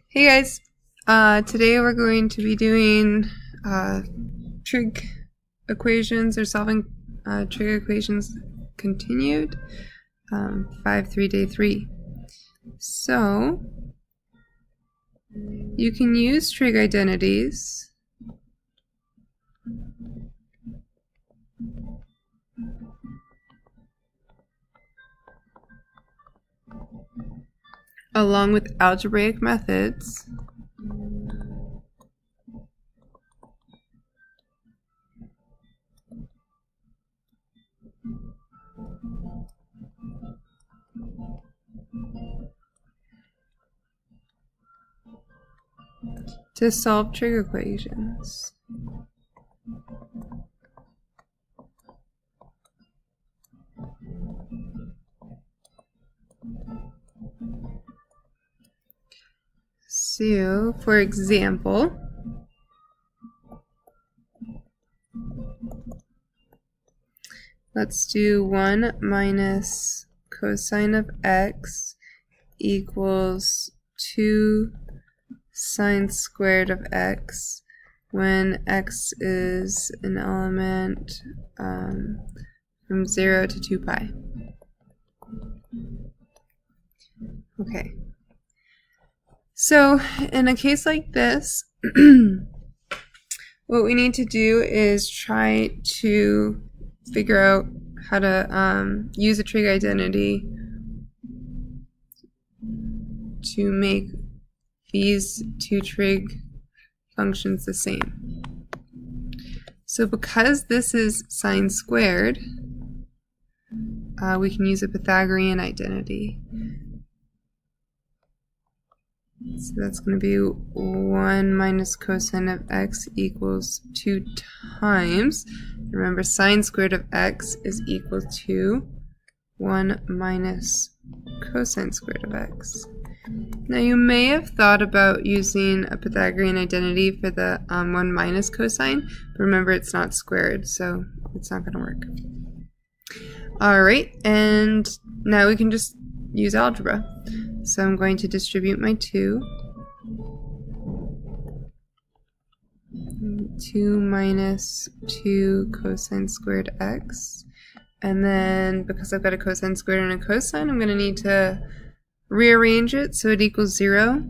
Hey guys, today we're going to be doing trig equations or solving trig equations continued, 5-3 day 3. So you can use trig identities along with algebraic methods to solve trig equations. So, for example, let's do 1 minus cosine of x equals 2 sine squared of x when x is an element from 0 to 2 pi. Okay. So, in a case like this, what we need to do is try to figure out how to use a trig identity to make these two trig functions the same. So because this is sine squared, we can use a Pythagorean identity. So that's going to be 1 minus cosine of x equals 2 times. Remember, sine squared of x is equal to 1 minus cosine squared of x. Now you may have thought about using a Pythagorean identity for the 1 minus cosine, but remember it's not squared, so it's not going to work. Alright, and now we can just use algebra. So I'm going to distribute my 2. 2 minus 2 cosine squared x. And then because I've got a cosine squared and a cosine, I'm going to need to rearrange it so it equals 0.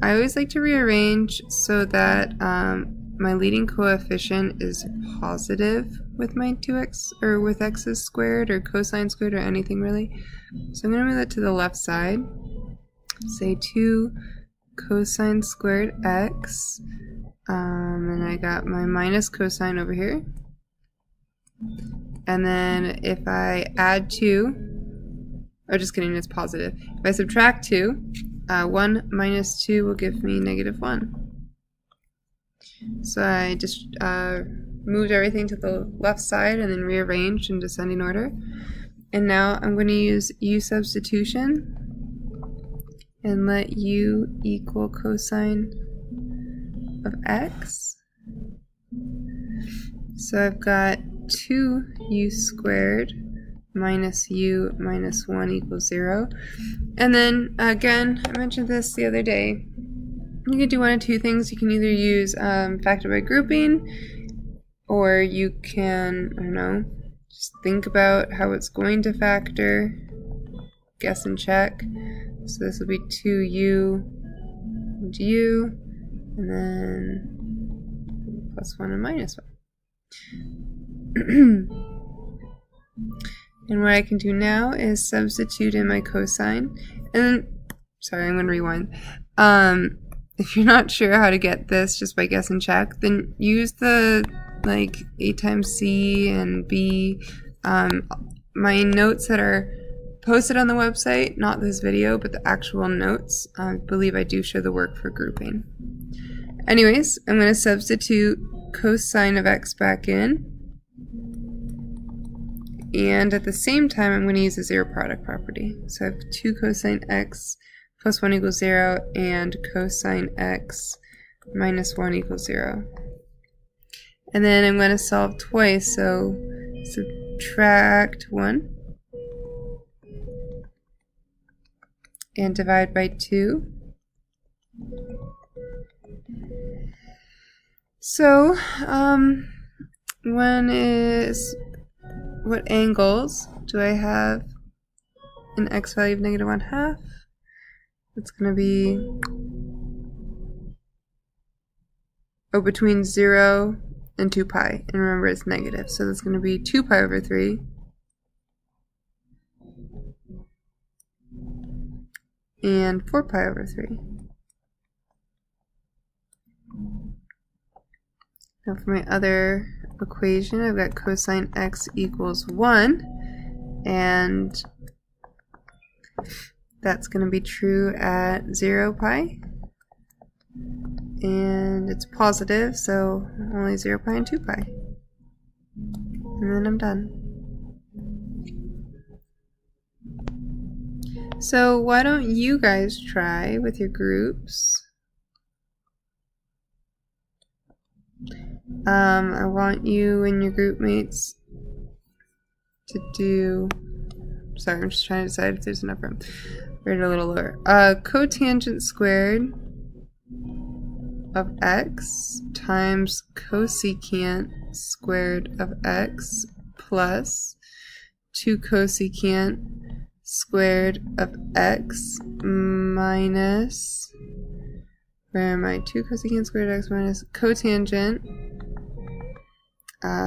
I always like to rearrange so that my leading coefficient is positive with my 2x or with x's squared or cosine squared or anything really. So I'm going to move that to the left side. Say 2 cosine squared x, and I got my minus cosine over here. And then if I add 2, or just kidding, it's positive. If I subtract 2, 1 minus 2 will give me negative 1. So I just moved everything to the left side and then rearranged in descending order. And now I'm going to use u substitution and let u equal cosine of x. So I've got 2u squared minus u minus 1 equals 0. And then again, I mentioned this the other day, you can do one of two things. You can either use factor by grouping, or you can, I don't know, just think about how it's going to factor, guess and check. So this will be 2u and u, and then plus 1 and minus 1. And what I can do now is substitute in my cosine. And then, sorry, I'm going to rewind. If you're not sure how to get this just by guess and check, then use the a times c and b. My notes that are posted on the website, not this video, but the actual notes, I believe I do show the work for grouping. Anyways, I'm going to substitute cosine of x back in. And at the same time, I'm going to use the zero product property. So I have 2 cosine x plus 1 equals 0 and cosine x minus 1 equals 0. And then I'm going to solve twice, so subtract 1 and divide by 2. So, what angles do I have an x value of -1/2? It's going to be between 0 and 2 pi. And remember, it's negative. So that's going to be 2 pi over 3. And 4 pi over 3. Now for my other equation, I've got cosine x equals 1. And that's going to be true at 0 pi. And it's positive, so only 0 pi and 2 pi. And then I'm done. So why don't you guys try with your groups? I want you and your group mates to do, sorry, I'm just trying to decide if there's enough room. Right a little lower. Cotangent squared of x times cosecant squared of x plus 2 cosecant squared of x minus, where am I? 2 cosecant squared of x minus cotangent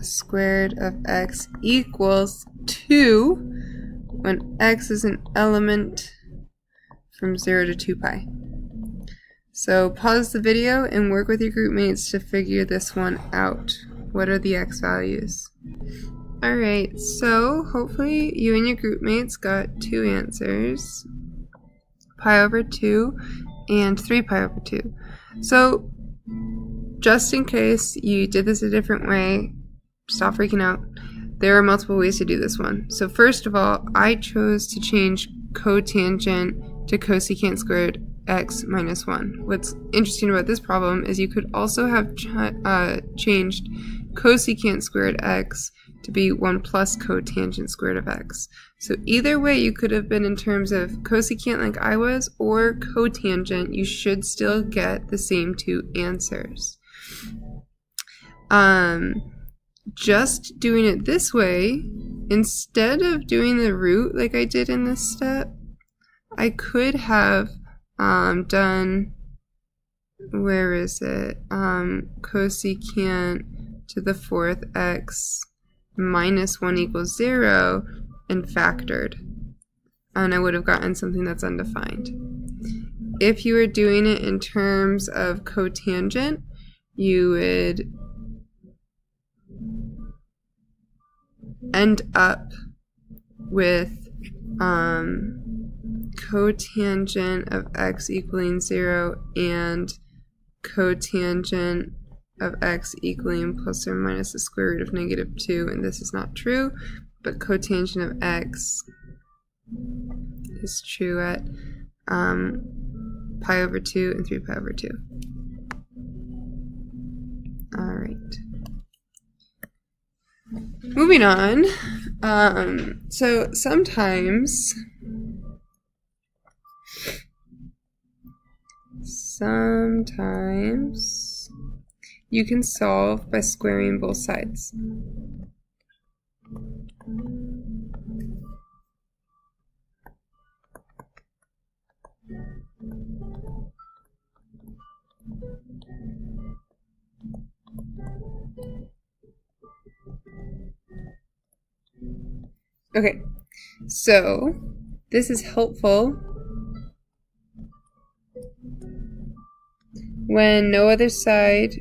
squared of x equals 2 when x is an element from 0 to 2 pi. So pause the video and work with your group mates to figure this one out. What are the x values? Alright, so hopefully you and your group mates got 2 answers. Pi over 2 and 3 pi over 2. So just in case you did this a different way, stop freaking out. There are multiple ways to do this one. So first of all, I chose to change cotangent to cosecant squared x minus 1. What's interesting about this problem is you could also have changed cosecant squared x to be 1 plus cotangent squared of x. So either way you could have been in terms of cosecant like I was, or cotangent. You should still get the same 2 answers. Just doing it this way, instead of doing the root like I did in this step, I could have done, where is it, cosecant to the 4th x minus 1 equals 0 and factored, and I would have gotten something that's undefined. If you were doing it in terms of cotangent, you would end up with cotangent of x equaling 0 and cotangent of x equaling plus or minus the square root of -2, and this is not true, but cotangent of x is true at pi over 2 and 3 pi over 2. Alright. Moving on. So sometimes you can solve by squaring both sides. Okay, so this is helpful when neither side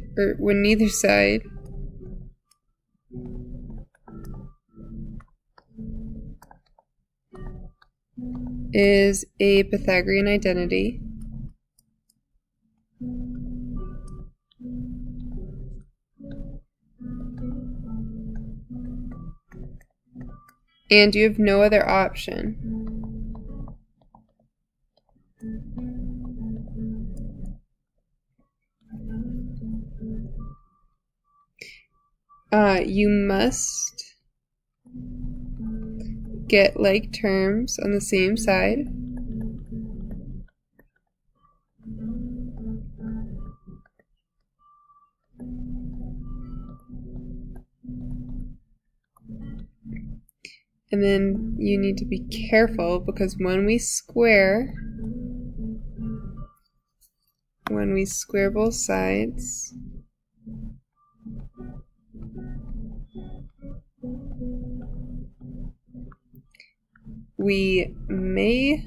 is a Pythagorean identity. And you have no other option. You must get like terms on the same side. And then you need to be careful because when we square both sides, we may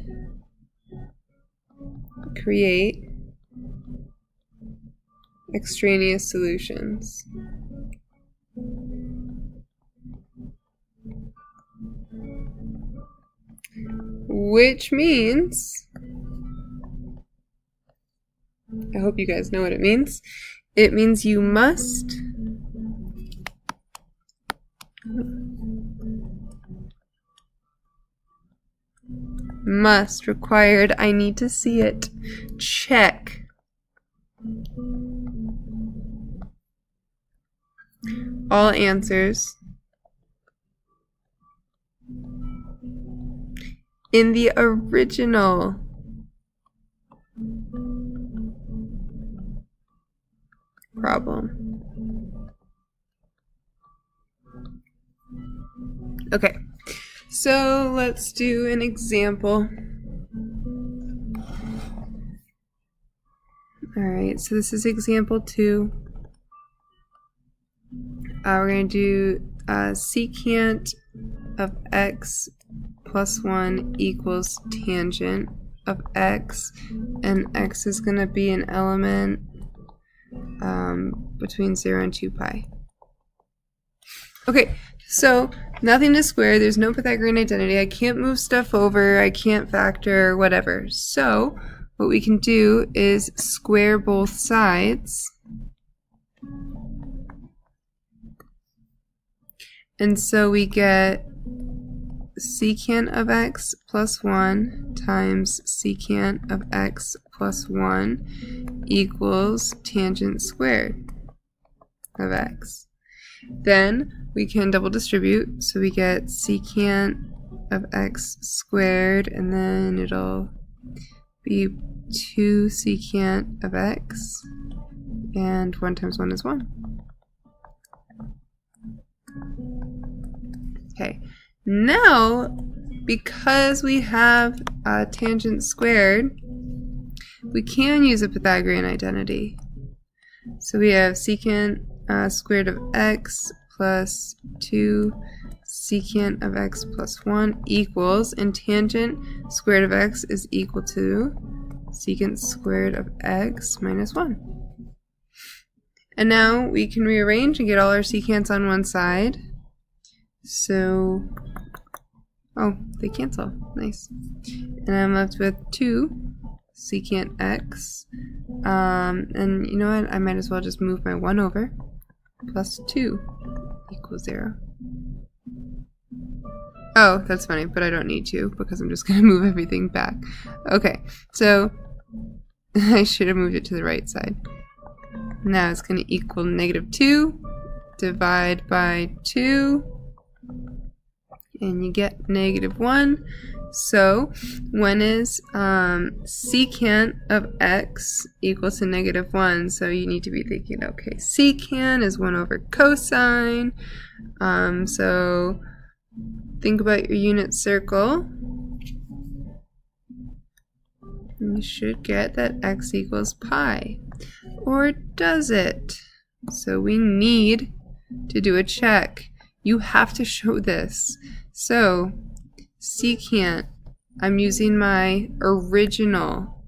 create extraneous solutions. Which means, I hope you guys know what it means. It means you must required, I need to see it, check all answers in the original problem. Okay, so let's do an example. Alright, so this is example 2. We're going to do secant of x plus 1 equals tangent of x, and x is going to be an element between 0 and 2 pi. Okay, so nothing to square, there's no Pythagorean identity, I can't move stuff over, I can't factor, whatever. So what we can do is square both sides. And so we get secant of x plus 1 times secant of x plus 1 equals tangent squared of x. Then we can double distribute, so we get secant of x squared, and then it'll be 2 secant of x, and 1 times 1 is 1. Okay, now because we have tangent squared, we can use a Pythagorean identity. So we have secant squared of x plus 2 secant of x plus 1 equals, and tangent squared of x is equal to secant squared of x minus 1. And now we can rearrange and get all our secants on one side. So, oh, they cancel. Nice. And I'm left with 2 secant x. And you know what? I might as well just move my 1 over. Plus 2 equals 0. Oh, that's funny, but I don't need to because I'm just going to move everything back. Okay, so I should have moved it to the right side. Now it's going to equal -2. Divide by 2. And you get -1. So when is secant of x equal to -1? So you need to be thinking, okay, secant is 1 over cosine. So think about your unit circle. You should get that x equals pi. Or does it? So we need to do a check. You have to show this. So secant, I'm using my original.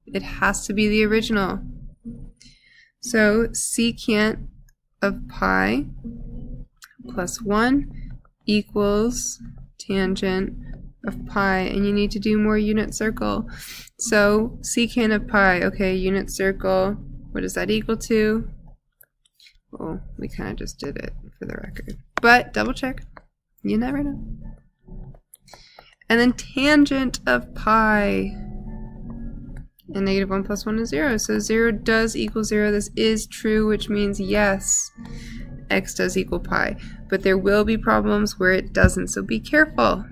It has to be the original. So secant of pi plus 1 equals tangent of pi, and you need to do more unit circle. So secant of pi, okay, unit circle, what does that equal to? Well, we kind of just did it for the record, but double check, you never know. And then tangent of pi, and -1 plus 1 is 0, so 0 does equal 0. This is true, which means yes, x does equal pi, but there will be problems where it doesn't, so be careful.